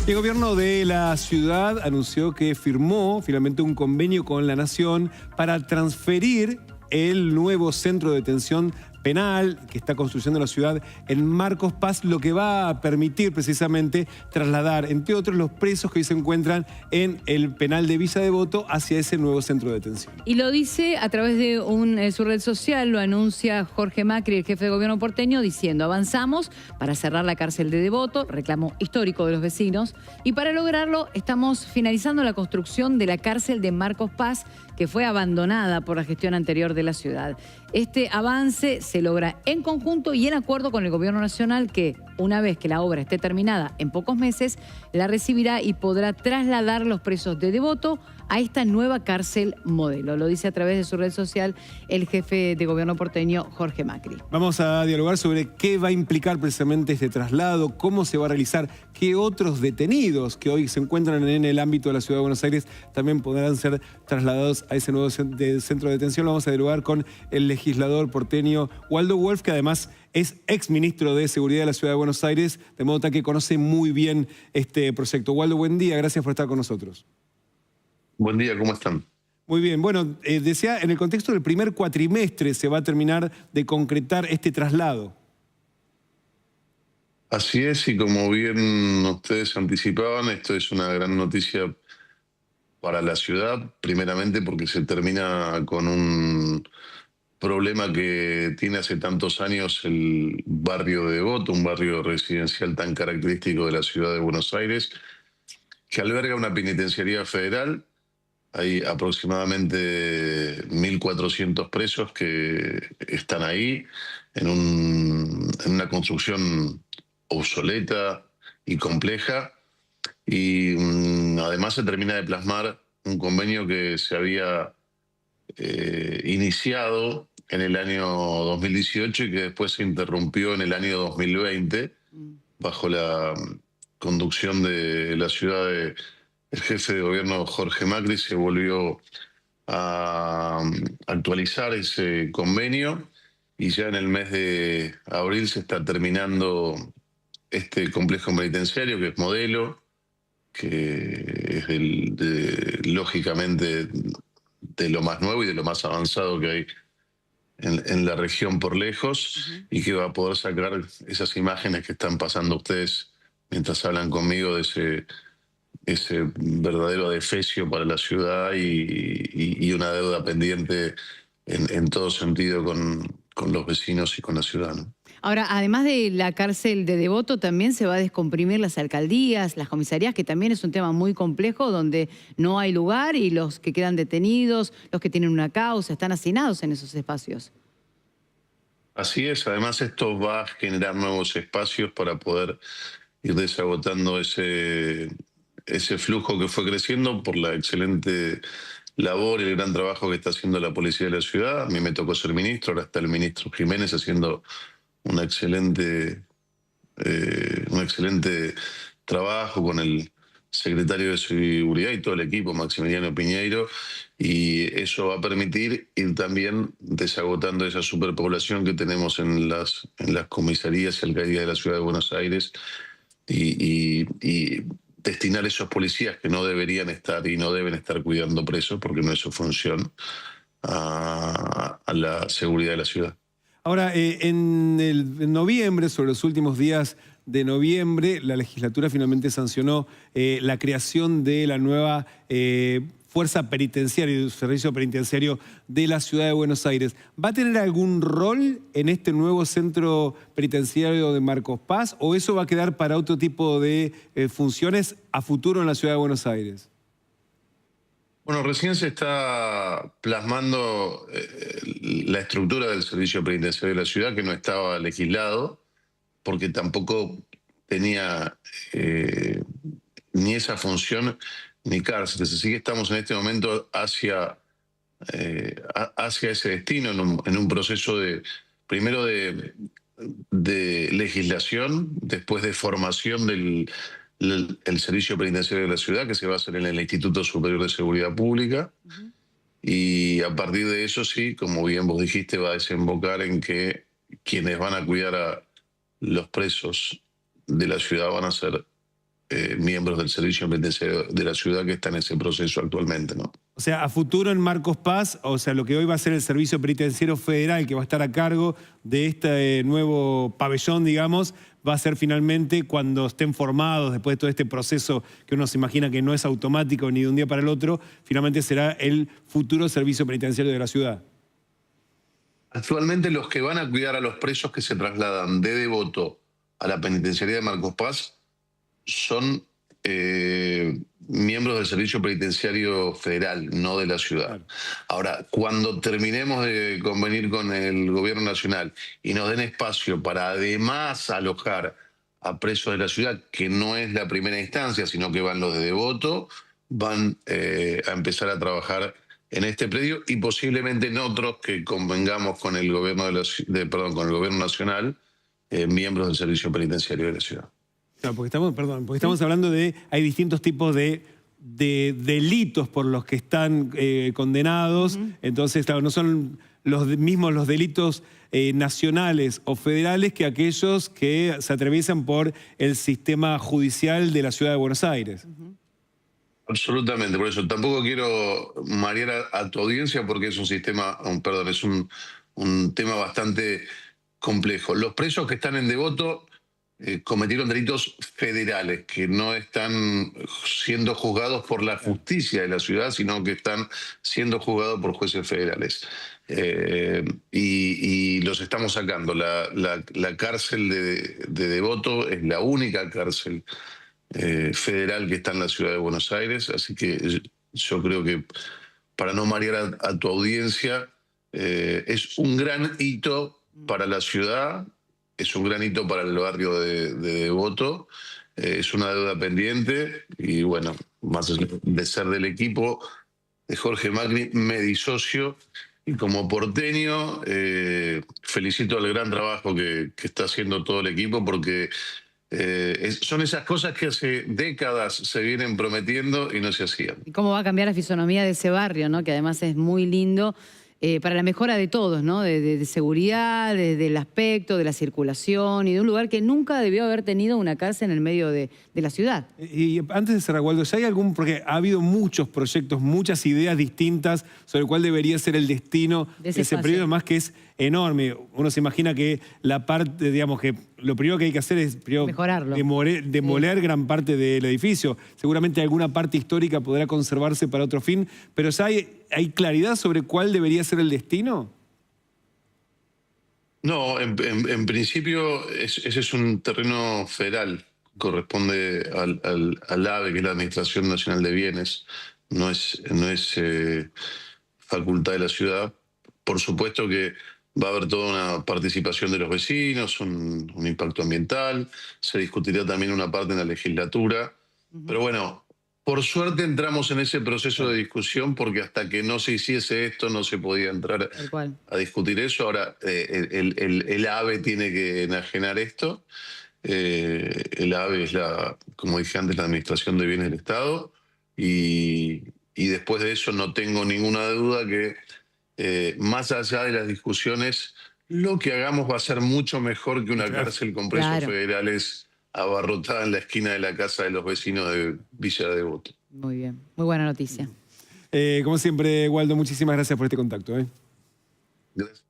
El gobierno de la ciudad anunció que firmó finalmente un convenio con la Nación para transferir el nuevo centro de detención penal que está construyendo la ciudad en Marcos Paz, lo que va a permitir precisamente trasladar, entre otros, los presos que hoy se encuentran en el penal de Villa Devoto hacia ese nuevo centro de detención. Y lo dice a través de su red social, lo anuncia Jorge Macri, el jefe de gobierno porteño, diciendo: avanzamos para cerrar la cárcel de Devoto, reclamo histórico de los vecinos, y para lograrlo estamos finalizando la construcción de la cárcel de Marcos Paz, que fue abandonada por la gestión anterior de la ciudad. Este avance se logra en conjunto y en acuerdo con el Gobierno Nacional, que una vez que la obra esté terminada en pocos meses, la recibirá y podrá trasladar los presos de Devoto a esta nueva cárcel modelo. Lo dice a través de su red social el jefe de gobierno porteño, Jorge Macri. Vamos a dialogar sobre qué va a implicar precisamente este traslado, cómo se va a realizar, qué otros detenidos que hoy se encuentran en el ámbito de la Ciudad de Buenos Aires también podrán ser trasladados a ese nuevo centro de detención. Lo vamos a dialogar con el legislador porteño Waldo Wolf, que además es exministro de Seguridad de la Ciudad de Buenos Aires, de modo tal que conoce muy bien este proyecto. Waldo, buen día, gracias por estar con nosotros. Buen día, ¿cómo están? Muy bien, bueno, decía, en el contexto del primer cuatrimestre se va a terminar de concretar este traslado. Así es, y como bien ustedes anticipaban, esto es una gran noticia para la ciudad, primeramente porque se termina con un problema que tiene hace tantos años el barrio de Devoto, un barrio residencial tan característico de la ciudad de Buenos Aires, que alberga una penitenciaría federal. Hay aproximadamente 1.400 presos que están ahí en una construcción obsoleta y compleja. Y además se termina de plasmar un convenio que se había iniciado en el año 2018 y que después se interrumpió en el año 2020 bajo la conducción de la ciudad de... El jefe de gobierno Jorge Macri se volvió a actualizar ese convenio y ya en el mes de abril se está terminando este complejo penitenciario que es modelo, que es lógicamente de lo más nuevo y de lo más avanzado que hay en la región por lejos, y que va a poder sacar esas imágenes que están pasando ustedes mientras hablan conmigo de ese verdadero adefesio para la ciudad y una deuda pendiente en todo sentido con los vecinos y con la ciudad, ¿no? Ahora, además de la cárcel de Devoto, también se va a descomprimir las alcaldías, las comisarías, que también es un tema muy complejo, donde no hay lugar y los que quedan detenidos, los que tienen una causa, están hacinados en esos espacios. Así es, además esto va a generar nuevos espacios para poder ir desagotando ese flujo que fue creciendo por la excelente labor y el gran trabajo que está haciendo la policía de la ciudad. A mí me tocó ser ministro, ahora está el ministro Jiménez haciendo un excelente trabajo con el secretario de Seguridad y todo el equipo, Maximiliano Piñeiro, y eso va a permitir ir también desagotando esa superpoblación que tenemos en las comisarías y alcaldías de la ciudad de Buenos Aires y destinar esos policías que no deberían estar y no deben estar cuidando presos, porque no es su función, a la seguridad de la ciudad. Ahora, en noviembre, sobre los últimos días de noviembre, la legislatura finalmente sancionó la creación de la nueva fuerza penitenciaria, el servicio penitenciario de la Ciudad de Buenos Aires. ¿Va a tener algún rol en este nuevo centro penitenciario de Marcos Paz o eso va a quedar para otro tipo de funciones a futuro en la Ciudad de Buenos Aires? Bueno, recién se está plasmando la estructura del servicio penitenciario de la ciudad, que no estaba legislado, porque tampoco tenía ni esa función ni cárceles. Así que estamos en este momento hacia ese destino, en un proceso primero de legislación, después de formación del servicio penitenciario de la ciudad, que se va a hacer en el Instituto Superior de Seguridad Pública. Y a partir de eso, sí, como bien vos dijiste, va a desembocar en que quienes van a cuidar a los presos de la ciudad van a ser miembros del servicio penitenciario de la ciudad que está en ese proceso actualmente, ¿no? O sea, a futuro en Marcos Paz, o sea, lo que hoy va a ser el Servicio Penitenciario Federal, que va a estar a cargo de este nuevo pabellón, digamos, va a ser finalmente cuando estén formados, después de todo este proceso que uno se imagina que no es automático ni de un día para el otro, finalmente será el futuro Servicio Penitenciario de la ciudad. Actualmente los que van a cuidar a los presos que se trasladan de Devoto a la penitenciaría de Marcos Paz son miembros del Servicio Penitenciario Federal, no de la ciudad. Claro. Ahora, cuando terminemos de convenir con el gobierno nacional y nos den espacio para además alojar a presos de la ciudad, que no es la primera instancia, sino que van los de Devoto, van a empezar a trabajar en este predio y posiblemente en otros que convengamos con el gobierno con el gobierno nacional, miembros del Servicio Penitenciario de la ciudad. Claro, porque estamos hablando de, hay distintos tipos de delitos por los que están condenados, entonces, claro, no son los mismos los delitos nacionales o federales que aquellos que se atraviesan por el sistema judicial de la ciudad de Buenos Aires. Absolutamente, por eso tampoco quiero marear a tu audiencia porque es un sistema, perdón, es un tema bastante complejo. Los presos que están en Devoto cometieron delitos federales que no están siendo juzgados por la justicia de la ciudad, sino que están siendo juzgados por jueces federales. Y los estamos sacando. La cárcel de Devoto es la única cárcel federal que está en la ciudad de Buenos Aires, así que yo creo que para no marear a tu audiencia, es un gran hito para la ciudad, es un gran hito para el barrio de Devoto, es una deuda pendiente y bueno, más allá de ser del equipo de Jorge Macri, me disocio y como porteño felicito el gran trabajo que está haciendo todo el equipo porque son esas cosas que hace décadas se vienen prometiendo y no se hacían. Y cómo va a cambiar la fisonomía de ese barrio, ¿no? Que además es muy lindo para la mejora de todos, ¿no? De seguridad, del aspecto, de la circulación y de un lugar que nunca debió haber tenido una cárcel en el medio de la ciudad. Y antes de cerrar, Waldo, ¿ya hay algún, porque ha habido muchos proyectos, muchas ideas distintas sobre cuál debería ser el destino De de ese ese periodo, además que es enorme? Uno se imagina que la parte, digamos, que lo primero que hay que hacer es Mejorarlo. demoler gran parte del edificio. Seguramente alguna parte histórica podrá conservarse para otro fin, pero ¿ya hay claridad sobre cuál debería ser el destino? No, en principio ese es un terreno federal, corresponde al AVE, que es la Administración Nacional de Bienes, no es facultad de la ciudad. Por supuesto que va a haber toda una participación de los vecinos, un impacto ambiental, se discutirá también una parte en la legislatura, pero bueno, por suerte entramos en ese proceso de discusión porque hasta que no se hiciese esto no se podía entrar Tal cual. a discutir eso. Ahora el AVE tiene que enajenar esto. El AVE es como dije antes, la Administración de Bienes del Estado y después de eso no tengo ninguna duda que más allá de las discusiones, lo que hagamos va a ser mucho mejor que una cárcel con presos federales abarrotada en la esquina de la casa de los vecinos de Villa Devoto. Muy bien, muy buena noticia. Como siempre, Waldo, muchísimas gracias por este contacto. Gracias.